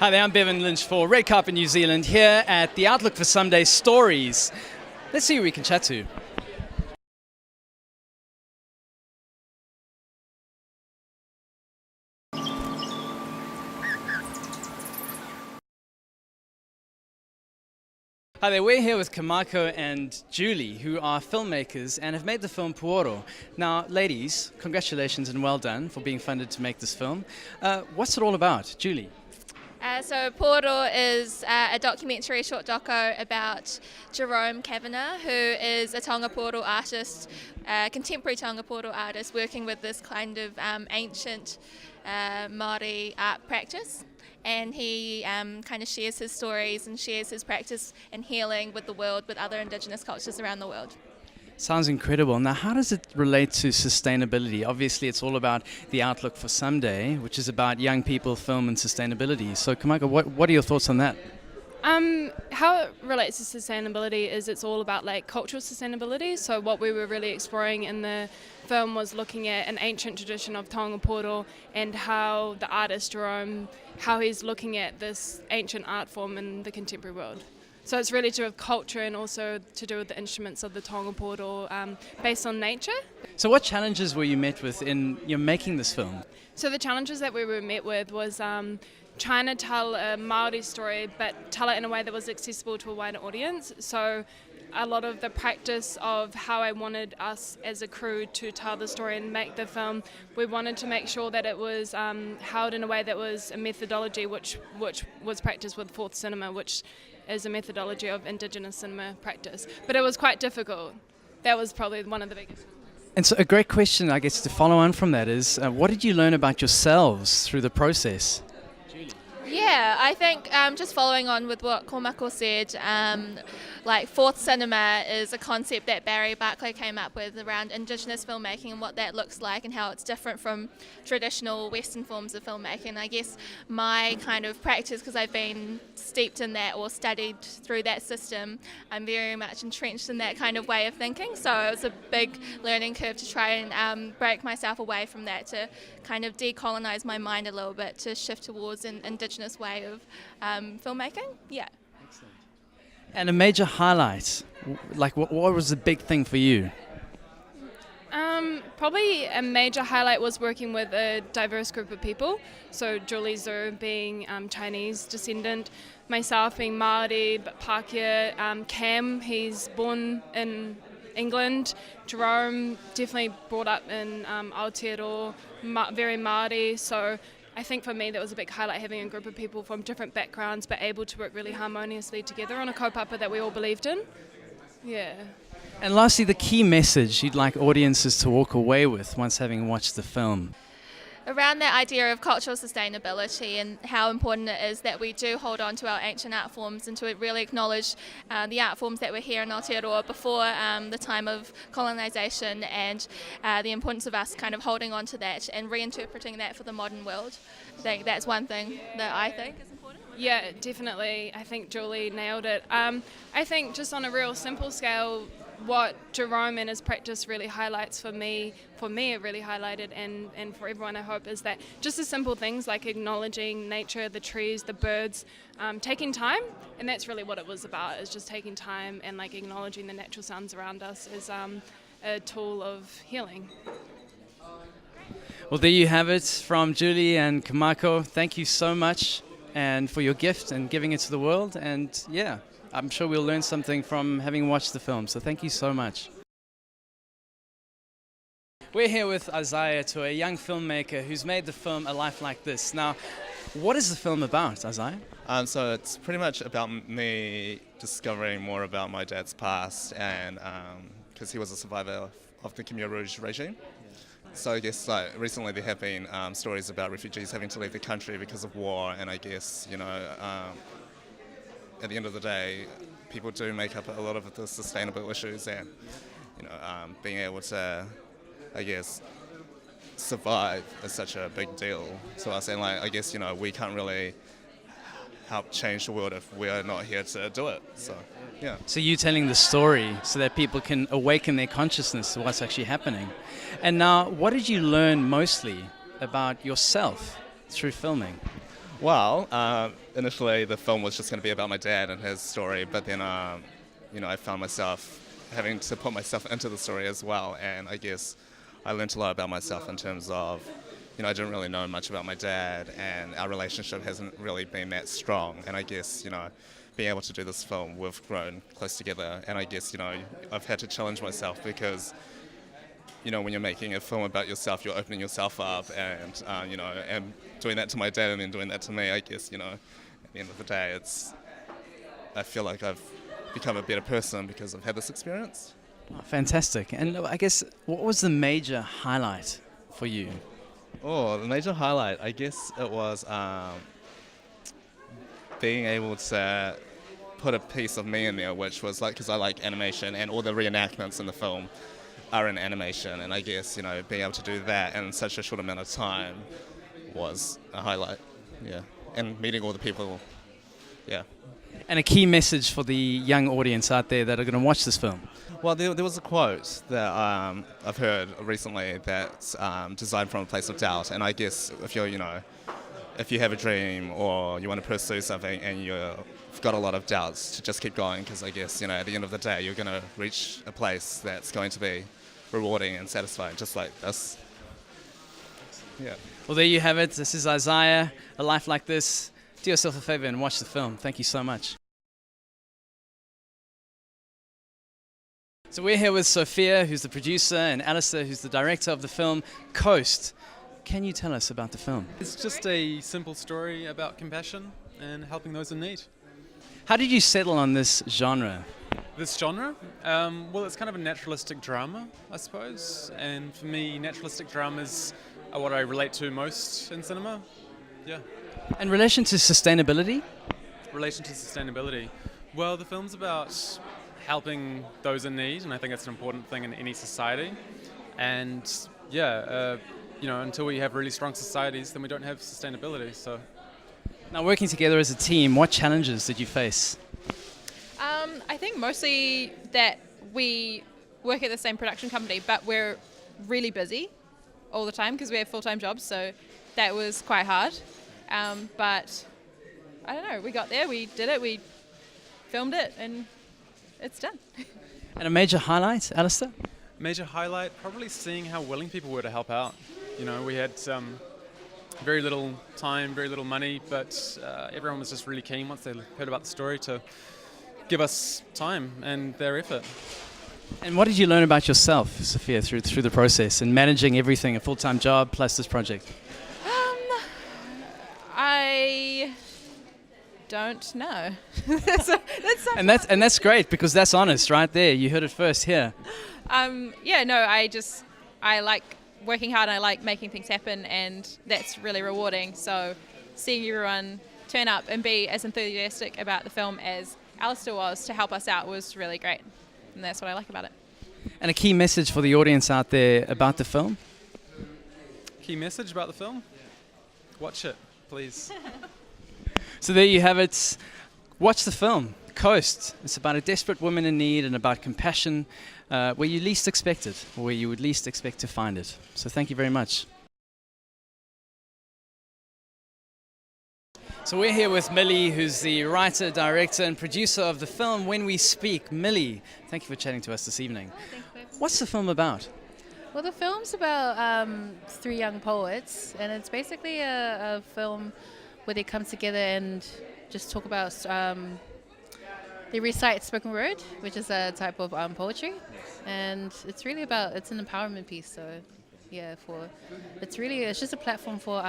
Hi there, I'm Bevan Lynch for Redcarpet New Zealand here at the Outlook for Sunday Stories. Let's see who we can chat to. Hi there, we're here with Kamako and Julie, who are filmmakers and have made the film Puoro. Now, ladies, congratulations and well done for being funded to make this film. What's it all about? Julie? So Puoro is a documentary, short doco about Jerome Kavanagh, who is a Taonga Puoro artist, contemporary Taonga Puoro artist, working with this kind of ancient Māori art practice. And he kind of shares his stories and shares his practice and healing with the world, with other Indigenous cultures around the world. Sounds incredible. Now, how does it relate to sustainability? Obviously, it's all about the Outlook for Someday, which is about young people, film, and sustainability. So, Kamako, what are your thoughts on that? How it relates to sustainability is it's all about like cultural sustainability. So what we were really exploring in the film was looking at an ancient tradition of Taonga Puoro and how the artist Jerome, how he's looking at this ancient art form in the contemporary world. So it's really to do with culture and also to do with the instruments of the Taonga Puoro based on nature. So what challenges were you met with in making this film? So the challenges that we were met with was trying to tell a Māori story but tell it in a way that was accessible to a wider audience. So a lot of the practice of how I wanted us as a crew to tell the story and make the film, we wanted to make sure that it was held in a way that was a methodology which was practiced with fourth cinema, which is a methodology of Indigenous cinema practice. But it was quite difficult. That was probably one of the biggest ones. And so a great question, I guess, to follow on from that is, what did you learn about yourselves through the process? Yeah, I think just following on with what Kamako said, like fourth cinema is a concept that Barry Barclay came up with around Indigenous filmmaking and what that looks like and how it's different from traditional Western forms of filmmaking. And I guess my kind of practice, because I've been steeped in that or studied through that system, I'm very much entrenched in that kind of way of thinking. So it was a big learning curve to try and break myself away from that, to kind of decolonize my mind a little bit, to shift towards an Indigenous way of filmmaking. Yeah. Excellent. And a major highlight, like what was the big thing for you? Probably a major highlight was working with a diverse group of people. So Julie Zhu being Chinese descendant, myself being Māori but Pākehā, Cam, he's born in England, Jerome definitely brought up in Aotearoa, very Māori, so I think for me that was a big highlight, having a group of people from different backgrounds but able to work really harmoniously together on a kaupapa that we all believed in. Yeah. And lastly, the key message you'd like audiences to walk away with once having watched the film? Around that idea of cultural sustainability and how important it is that we do hold on to our ancient art forms and to really acknowledge the art forms that were here in Aotearoa before the time of colonisation, and the importance of us kind of holding on to that and reinterpreting that for the modern world. I think that's one thing that I think is important. Yeah, definitely. I think Julie nailed it. I think just on a real simple scale, what Jerome and his practice really highlights for me it really highlighted, and for everyone I hope, is that just the simple things like acknowledging nature, the trees, the birds, taking time, and that's really what it was about, is just taking time and like acknowledging the natural sounds around us as a tool of healing. Well, there you have it from Julie and Kamako. Thank you so much and for your gift and giving it to the world, and yeah, I'm sure we'll learn something from having watched the film, so thank you so much. We're here with Isaiah, a young filmmaker who's made the film A Life Like This. Now, what is the film about, Isaiah? So it's pretty much about me discovering more about my dad's past, and because he was a survivor of the Khmer Rouge regime. So I guess like recently there have been stories about refugees having to leave the country because of war, and I guess, you know, at the end of the day, people do make up a lot of the sustainable issues, and you know, being able to, I guess, survive is such a big deal. So I was saying, like, I guess, you know, we can't really help change the world if we're not here to do it. So yeah. So you telling the story so that people can awaken their consciousness to what's actually happening. And now, what did you learn mostly about yourself through filming? Well, initially the film was just going to be about my dad and his story, but then I found myself having to put myself into the story as well, and I guess I learned a lot about myself in terms of, I didn't really know much about my dad, and our relationship hasn't really been that strong, and I guess, being able to do this film, we've grown close together, and I guess, I've had to challenge myself because, when you're making a film about yourself, you're opening yourself up, and, and doing that to my dad and then doing that to me, I guess, at the end of the day, I feel like I've become a better person because I've had this experience. Oh, fantastic. And I guess, what was the major highlight for you? Oh, the major highlight, I guess it was being able to put a piece of me in there, which was like, because I like animation and all the reenactments in the film are in animation, and I guess, being able to do that in such a short amount of time was a highlight, yeah. And meeting all the people, yeah. And a key message for the young audience out there that are going to watch this film? Well, there was a quote that I've heard recently that's designed from a place of doubt, and I guess if if you have a dream or you want to pursue something and you've got a lot of doubts, to just keep going, because I guess, at the end of the day, you're going to reach a place that's going to be rewarding and satisfying, just like this. Yeah. Well, there you have it. This is Isaiah, A Life Like This. Do yourself a favor and watch the film. Thank you so much. So we're here with Sophia, who's the producer, and Alistair, who's the director of the film Coast. Can you tell us about the film? It's just a simple story about compassion and helping those in need. How did you settle on this genre? This genre? Well, it's kind of a naturalistic drama, I suppose. And for me, naturalistic dramas are what I relate to most in cinema. Yeah. In relation to sustainability? Relation to sustainability. Well, the film's about helping those in need, and I think that's an important thing in any society. And until we have really strong societies, then we don't have sustainability. So, now, working together as a team, what challenges did you face? I think mostly that we work at the same production company, but we're really busy all the time because we have full-time jobs, so that was quite hard. But I don't know, we got there, we did it, we filmed it, and it's done. And a major highlight, Alistair? Major highlight, probably seeing how willing people were to help out. We had very little time, very little money, but everyone was just really keen once they heard about the story to give us time and their effort. And what did you learn about yourself, Sophia, through the process and managing everything, a full-time job plus this project? I don't know. And that's great, because that's honest right there. You heard it first here. I like working hard and I like making things happen, and that's really rewarding. So seeing everyone turn up and be as enthusiastic about the film as Alistair was to help us out was really great, and that's what I like about it. And a key message for the audience out there about the film? Key message about the film? Watch it, please. So there you have it. Watch the film, Coast. It's about a desperate woman in need and about compassion where you least expect it, or where you would least expect to find it. So thank you very much. So we're here with Millie, who's the writer, director, and producer of the film When We Speak. Millie, thank you for chatting to us this evening. What's the film about? Well, the film's about three young poets, and it's basically a film where they come together and just talk about, they recite spoken word, which is a type of poetry, and it's really about, it's an empowerment piece, so yeah, it's just a platform for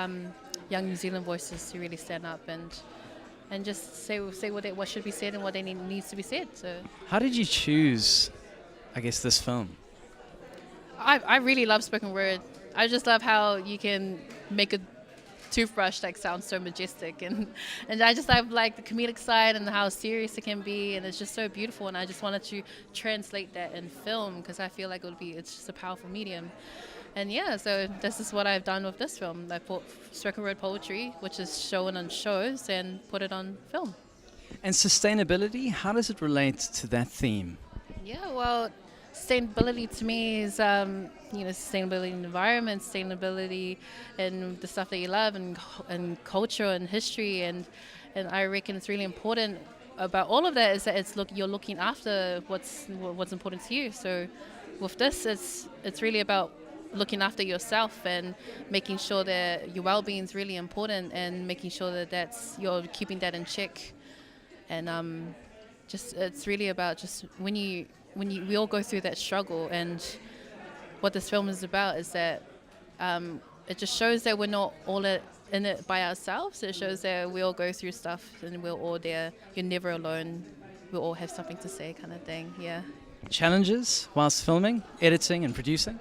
young New Zealand voices to really stand up and just say what should be said and what needs to be said. So, how did you choose, I guess, this film? I really love spoken word. I just love how you can make a toothbrush sound so majestic, and I just love the comedic side and how serious it can be, and it's just so beautiful, and I just wanted to translate that in film because I feel like it's just a powerful medium. And yeah, so this is what I've done with this film. I brought spoken word poetry, which is shown on shows, and put it on film. And sustainability, how does it relate to that theme? Yeah, well, sustainability to me is, sustainability in the environment, sustainability in the stuff that you love, and culture and history, and And I reckon it's really important about all of that is that you're looking after what's important to you. So with this, it's really about looking after yourself and making sure that your well-being is really important, and making sure that you're keeping that in check. And it's really about just when we all go through that struggle. And what this film is about is that it just shows that we're not all in it by ourselves. It shows that we all go through stuff and we're all there. You're never alone. We all have something to say, kind of thing. Yeah. Challenges whilst filming, editing and producing?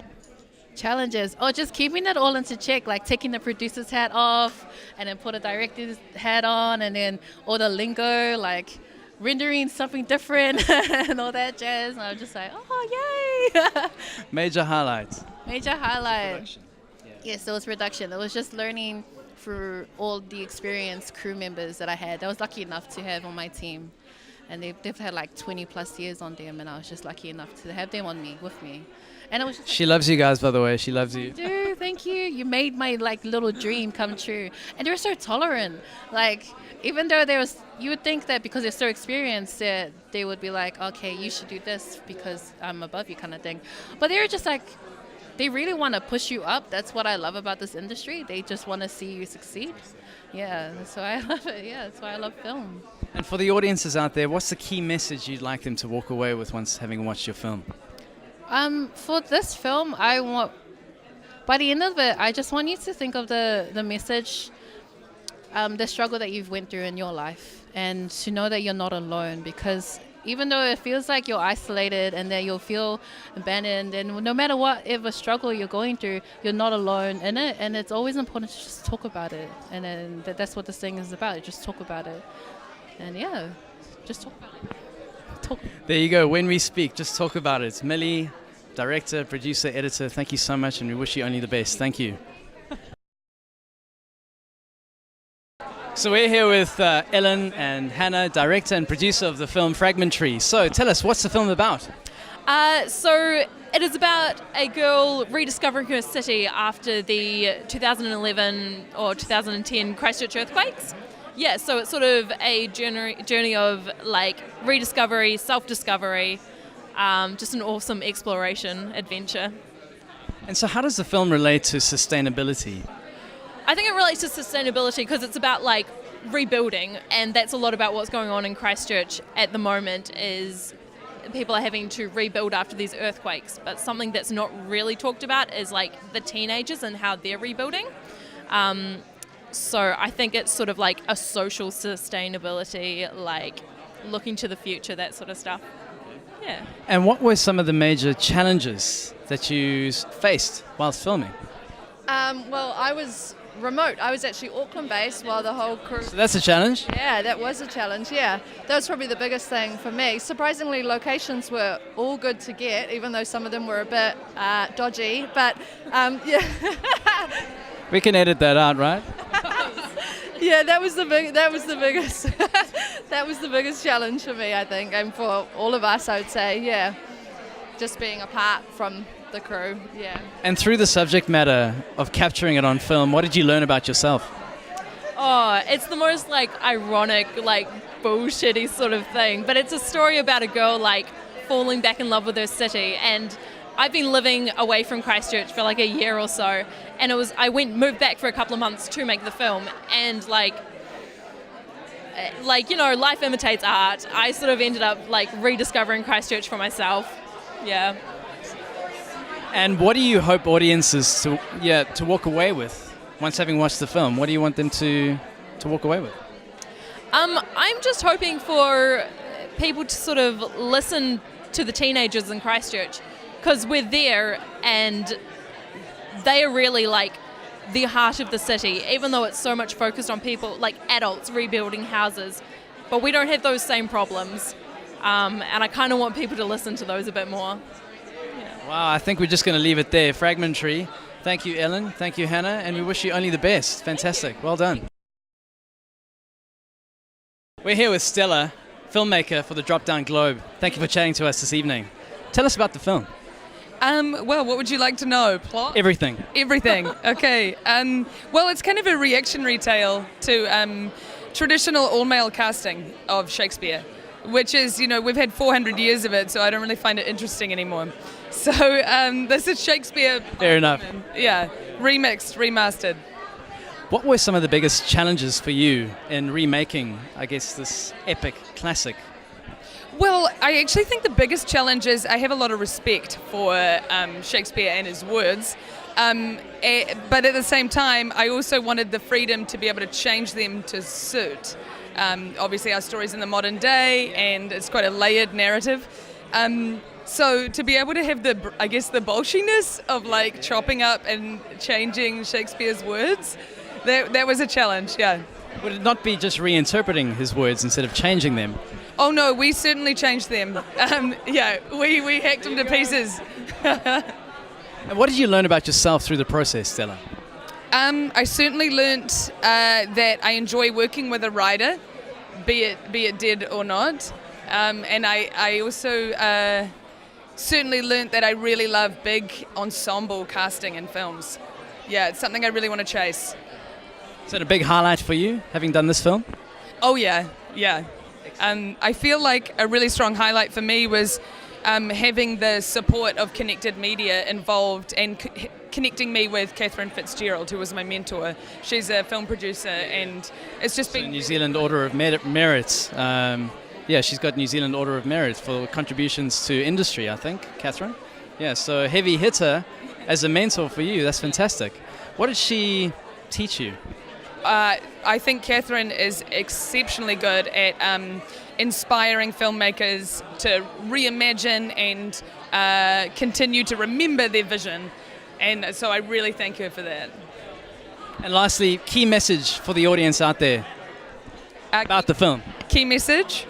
Challenges. Oh, just keeping it all into check, like taking the producer's hat off and then put a director's hat on, and then all the lingo, like rendering something different and all that jazz. And I was just like, oh, yay! Major highlights. Major highlight. Production. Yes, it was production. It was just learning through all the experienced crew members that I had. I was lucky enough to have on my team. And they've had like 20 plus years on them, and I was just lucky enough to have them with me. And it was just She loves you guys, by the way. She loves you. dude, thank you. You made my like little dream come true. And they were so tolerant. Like, even though you would think that because they're so experienced that they would be like, okay, you should do this because I'm above you, kind of thing. But they were just like, they really want to push you up. That's what I love about this industry. They just want to see you succeed. Yeah, so I love it. Yeah, that's why I love film. And for the audiences out there, what's the key message you'd like them to walk away with once having watched your film? For this film, by the end of it, I just want you to think of the message, the struggle that you've went through in your life, and to know that you're not alone, because even though it feels like you're isolated and that you'll feel abandoned, and no matter whatever struggle you're going through, you're not alone in it. And it's always important to just talk about it. And then that's what this thing is about. Just talk about it. And yeah, just talk about it. There you go. When we speak, just talk about it. Millie, director, producer, editor, thank you so much, and we wish you only the best. Thank you. So we're here with Ellen and Hannah, director and producer of the film Fragmentary. So tell us, what's the film about? So it is about a girl rediscovering her city after the 2011 or 2010 Christchurch earthquakes. Yeah, so it's sort of a journey of like rediscovery, self-discovery, just an awesome exploration adventure. And so how does the film relate to sustainability? I think it relates to sustainability because it's about like rebuilding, and that's a lot about what's going on in Christchurch at the moment. Is people are having to rebuild after these earthquakes, but something that's not really talked about is like the teenagers and how they're rebuilding. So I think it's sort of like a social sustainability, like looking to the future, that sort of stuff. Yeah. And what were some of the major challenges that you faced whilst filming? Well, I was remote. I was actually Auckland based while the whole crew... So that's a challenge? Yeah, that was a challenge, yeah. That was probably the biggest thing for me. Surprisingly, locations were all good to get, even though some of them were a bit dodgy, but yeah. We can edit that out, right? Yeah, that was the biggest that was the biggest challenge for me, I think, and for all of us, I would say, yeah. Just being apart from the crew, yeah. And through the subject matter of capturing it on film, what did you learn about yourself? Oh, it's the most like ironic, like bullshitty sort of thing, but it's a story about a girl like falling back in love with her city. And I've been living away from Christchurch for like a year or so, and moved back for a couple of months to make the film, and like you know, life imitates art. I sort of ended up like rediscovering Christchurch for myself. Yeah. And what do you hope audiences to walk away with once having watched the film? What do you want them to walk away with? I'm just hoping for people to sort of listen to the teenagers in Christchurch, because we're there and they are really like the heart of the city, even though it's so much focused on people like adults rebuilding houses, but we don't have those same problems. And I kind of want people to listen to those a bit more. Yeah. Wow, I think we're just going to leave it there. Fragmentary. Thank you, Ellen. Thank you, Hannah. And we wish you only the best. Fantastic. Well done. We're here with Stella, filmmaker for the Drop Down Globe. Thank you for chatting to us this evening. Tell us about the film. Well, what would you like to know? Plot? Everything. Everything. Okay. Well, it's kind of a reactionary tale to traditional all-male casting of Shakespeare, which is, we've had 400 years of it, so I don't really find it interesting anymore. So this is Shakespeare. Fair enough. Yeah, remixed, remastered. What were some of the biggest challenges for you in remaking, I guess, this epic classic? Well, I actually think the biggest challenge is I have a lot of respect for Shakespeare and his words, but at the same time, I also wanted the freedom to be able to change them to suit. Obviously, our story's in the modern day, and it's quite a layered narrative. So to be able to have the bolshiness of like chopping up and changing Shakespeare's words, that was a challenge, yeah. Would it not be just reinterpreting his words instead of changing them? Oh no, we certainly changed them. We hacked them to pieces. And what did you learn about yourself through the process, Stella? I certainly learnt that I enjoy working with a writer, be it dead or not. And I also certainly learnt that I really love big ensemble casting in films. Yeah, it's something I really want to chase. Is that a big highlight for you, having done this film? Oh yeah. I feel like a really strong highlight for me was having the support of Connected Media involved and connecting me with Catherine Fitzgerald, who was my mentor. She's a film producer, and it's just been... New Zealand Order of Merit. She's got New Zealand Order of Merit for contributions to industry, I think, Catherine. Yeah, so heavy hitter as a mentor for you. That's fantastic. What did she teach you? I think Catherine is exceptionally good at inspiring filmmakers to reimagine and continue to remember their vision. And so I really thank her for that. And lastly, key message for the audience out there about the film. Key message?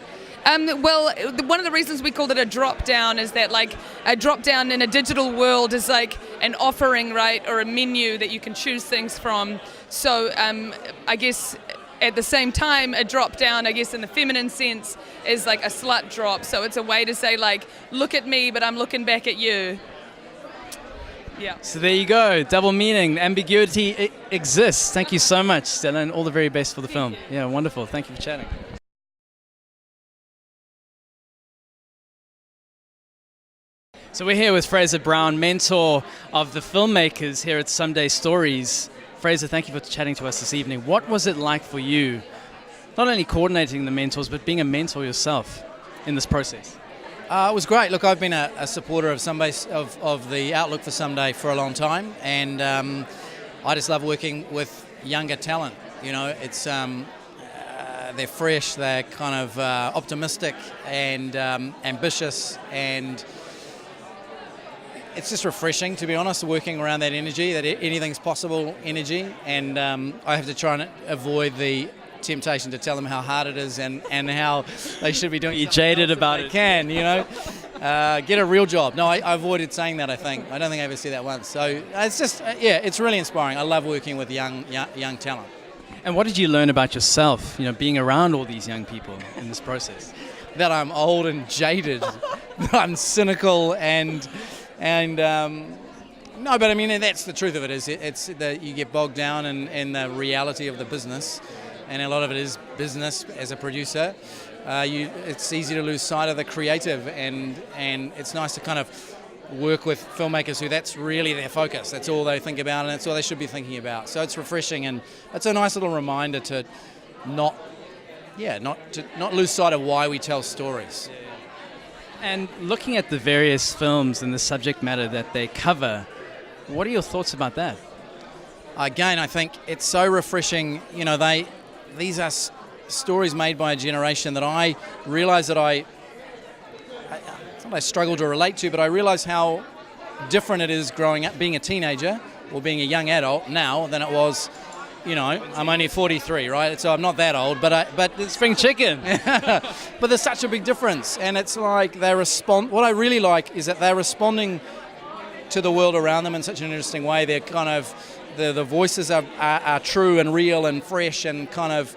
Well, one of the reasons we called it a drop down is that like a drop down in a digital world is like an offering, right, or a menu that you can choose things from. So I guess at the same time, a drop down, I guess in the feminine sense, is like a slut drop. So it's a way to say like, look at me, but I'm looking back at you. Yeah. So there you go, double meaning, ambiguity exists. Thank you so much, Stella, and all the very best for the film. Yeah, wonderful. Thank you for chatting. So we're here with Fraser Brown, mentor of the filmmakers here at Someday Stories. Fraser, thank you for chatting to us this evening. What was it like for you, not only coordinating the mentors, but being a mentor yourself in this process? It was great. Look, I've been a supporter of of the outlook for Someday for a long time, and I just love working with younger talent. It's they're fresh, they're kind of optimistic and ambitious, and it's just refreshing, to be honest, working around that energy, that anything's possible energy, and I have to try and avoid the temptation to tell them how hard it is and how they should be doing it. You're jaded about it. Get a real job. No, I avoided saying that, I think. I don't think I ever said that once. So it's just, it's really inspiring. I love working with young talent. And what did you learn about yourself, being around all these young people in this process? That I'm old and jaded. That I'm cynical and no, but I mean, that's the truth of it. It's that you get bogged down in the reality of the business, and a lot of it is business as a producer. It's easy to lose sight of the creative, and it's nice to kind of work with filmmakers who that's really their focus. That's all they think about, and that's all they should be thinking about. So it's refreshing, and it's a nice little reminder to not lose sight of why we tell stories. And looking at the various films and the subject matter that they cover, what are your thoughts about that? Again, I think it's so refreshing. These are stories made by a generation that I realise that I struggle to relate to, but I realise how different it is growing up, being a teenager or being a young adult now than it was. I'm only 43, right? So I'm not that old, but it's spring chicken. But there's such a big difference, and it's like what I really like is that they're responding to the world around them in such an interesting way. They're kind of the voices are true and real and fresh, and kind of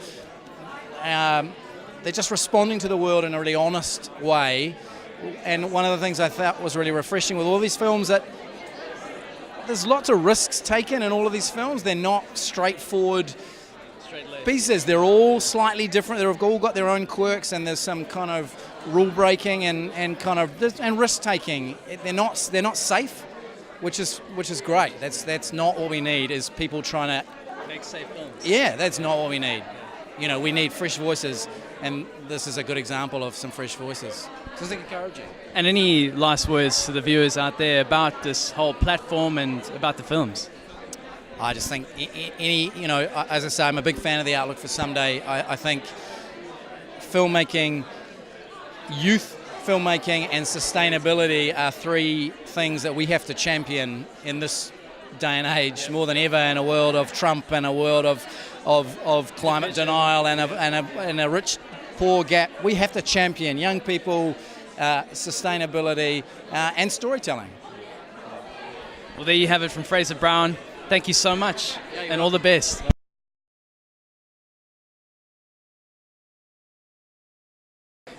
they're just responding to the world in a really honest way. And one of the things I thought was really refreshing with all these films that there's lots of risks taken in all of these films. They're not straightforward pieces. They're all slightly different. They've all got their own quirks, and there's some kind of rule breaking and risk taking. They're not safe, which is great. That's not what we need. Is people trying to Make safe films. Yeah, that's not what we need. You know, we need fresh voices, and this is a good example of some fresh voices. So it's encouraging. And any last words to the viewers out there about this whole platform and about the films? I just think as I say, I'm a big fan of the outlook for Someday. I think filmmaking, youth filmmaking and sustainability are three things that we have to champion in this day and age more than ever, in a world of Trump and a world of climate denial and a rich poor gap. We have to champion young people, sustainability and storytelling. Well, there you have it from Fraser Brown. Thank you so much, and all the best.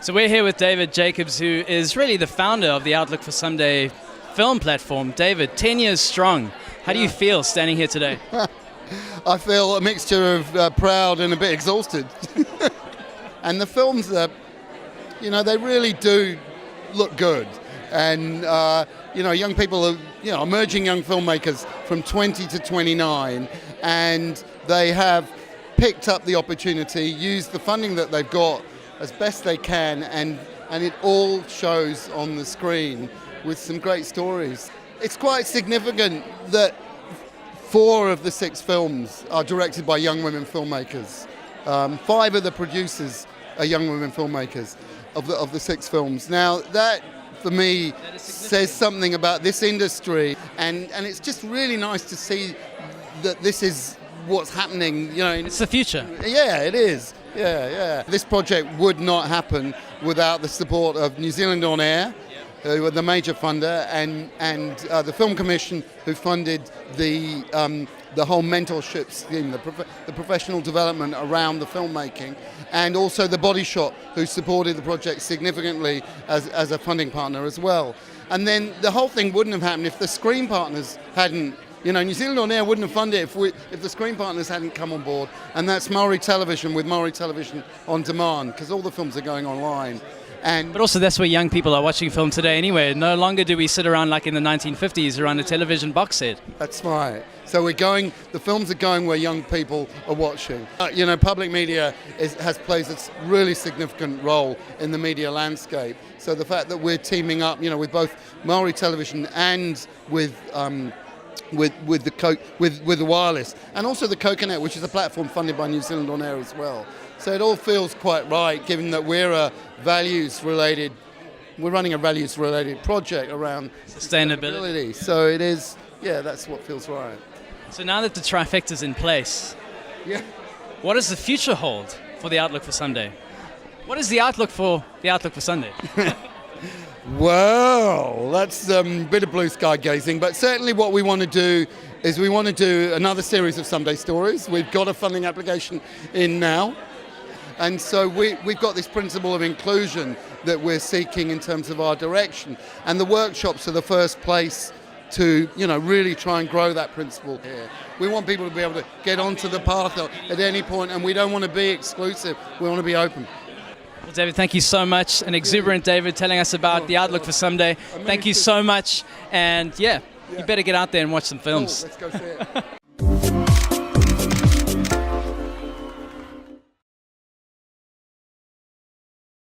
So we're here with David Jacobs, who is really the founder of the Outlook for Someday film platform. David, 10 years strong. How do you feel standing here today? I feel a mixture of proud and a bit exhausted. And the films are, they really do look good. And, young people are, emerging young filmmakers from 20 to 29, and they have picked up the opportunity, used the funding that they've got as best they can, and it all shows on the screen with some great stories. It's quite significant that 4 of the 6 films are directed by young women filmmakers. 5 of the producers are young women filmmakers of the 6 films. Now that, for me, says something about this industry, and it's just really nice to see that this is what's happening. It's the future. Yeah, it is. Yeah. This project would not happen without the support of New Zealand On Air, who are the major funder, and the Film Commission, who funded the whole mentorship scheme, the professional development around the filmmaking, and also the Body Shop, who supported the project significantly as a funding partner as well. And then the whole thing wouldn't have happened if the screen partners hadn't. New Zealand On Air wouldn't have funded it if the screen partners hadn't come on board, and that's Maori Television with Maori Television On Demand, because all the films are going online. But also that's where young people are watching film today anyway. No longer do we sit around like in the 1950s around a television box set. That's right. So the films are going where young people are watching. Public media plays a really significant role in the media landscape. So the fact that we're teaming up, with both Maori Television and with the wireless, and also the Coconut, which is a platform funded by New Zealand On Air as well. So it all feels quite right, given that we're running a values-related project around sustainability. So it is, that's what feels right. So now that the trifecta's in place, what does the future hold for the Outlook for Someday? What is the outlook for the Outlook for Someday? Well, that's a bit of blue sky gazing, but certainly what we want to do is we want to do another series of Someday stories. We've got a funding application in now, and so we've got this principle of inclusion that we're seeking in terms of our direction, and the workshops are the first place to really try and grow that principle here. We want people to be able to get onto the path at any point, and we don't want to be exclusive, we want to be open. Well, David, thank you so much. An exuberant David telling us about the Outlook for Someday. Thank you so much. And you better get out there and watch some films. Cool. Let's go see it.